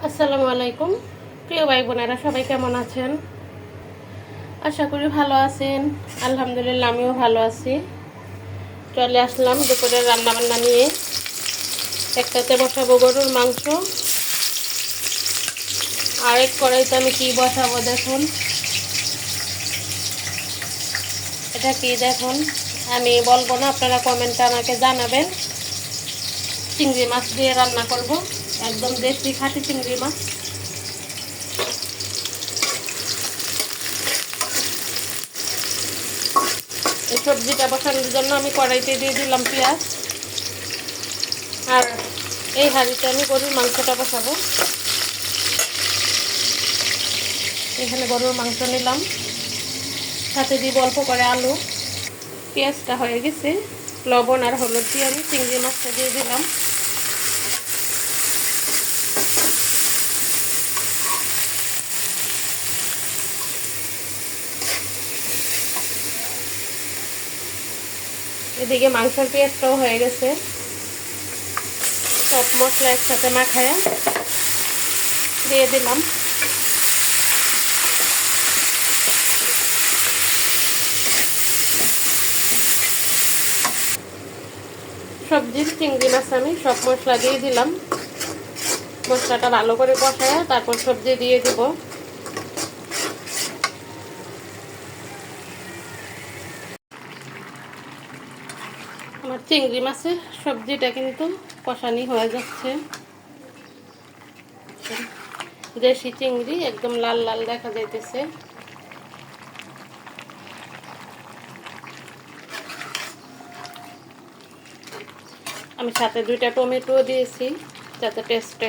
আসসালামু আলাইকুম প্রিয় ভাই বোনেরা, সবাই কেমন আছেন? আশা করি ভালো আছেন। আলহামদুলিল্লাহ, আমিও ভালো আছি। চলে আসলাম দুপুরের রান্নাবান্না নিয়ে। একটাতে বসাবো গরুর মাংস, আরেক কড়াইতে আমি কি বসাবো দেখুন। এটা কি দেখুন, আমি বলবো না, আপনারা কমেন্টে আমাকে জানাবেন। চিংড়ি মাছ দিয়ে রান্না করব, একদম দেশি খাঁটি চিংড়ি মাছ। এই সবজিটা বসানোর জন্য আমি কড়াইতে দিয়ে দিলাম পেঁয়াজ, আর এই হাঁড়িতে আমি গরুর মাংসটা বসাবো। এখানে গরুর মাংস নিলাম, সাথে দিব অল্প করে আলু। পেঁয়াজটা হয়ে গেছে, লবণ আর হলুদ দিয়ে আমি চিংড়ি মাছটা দিয়ে দিলাম। এদিকে মাংসের পেঁয়াজটাও হয়ে গেছে। সব মশলা একসাথে মাখায় দিয়ে দিলাম। সবজির চিংড়ি মাছ আমি সব মশলা দিয়ে দিলাম। মশলাটা ভালো করে কষায় তারপর সবজি দিয়ে দিব। আমার চিংড়ি মাছের সবজিটা কিন্তু কষানি হয়ে যাচ্ছে। দেশি চিংড়ি একদম লাল লাল দেখা যাইতেছে। আমি সাথে 2টা টমেটো দিয়েছি যাতে টেস্টটা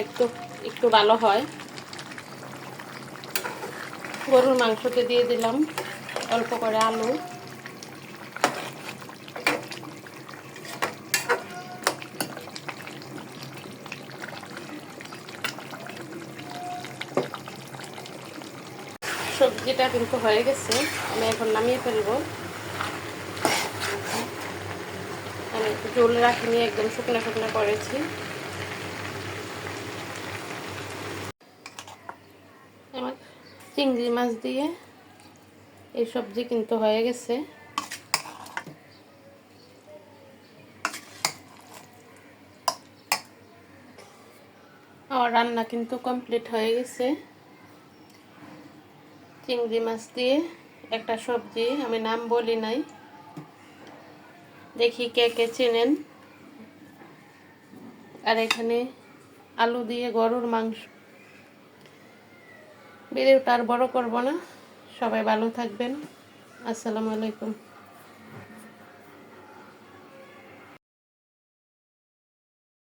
একটু ভালো হয়। গরুর মাংসতে দিয়ে দিলাম অল্প করে আলু। সবজিটা কিন্তু হয়ে গেছে, আমি এখন নামিয়ে ফেলবো। আমি ঝোল রাখিনি, একদম শুকনো শুকনো করেছি। আমার চিংড়ি মাছ দিয়ে এই সবজি কিন্তু হয়ে গেছে। আমার রান্না কিন্তু কমপ্লিট হয়ে গেছে। চিংড়ি মাছ দিয়ে একটা সবজি, আমি নাম বলি নাই, দেখি কে কে চেনেন। আর এখানে আলু দিয়ে গরুর মাংস। ভিডিওটা আর বড় করব না, সবাই ভালো থাকবেন। আসসালামু আলাইকুম।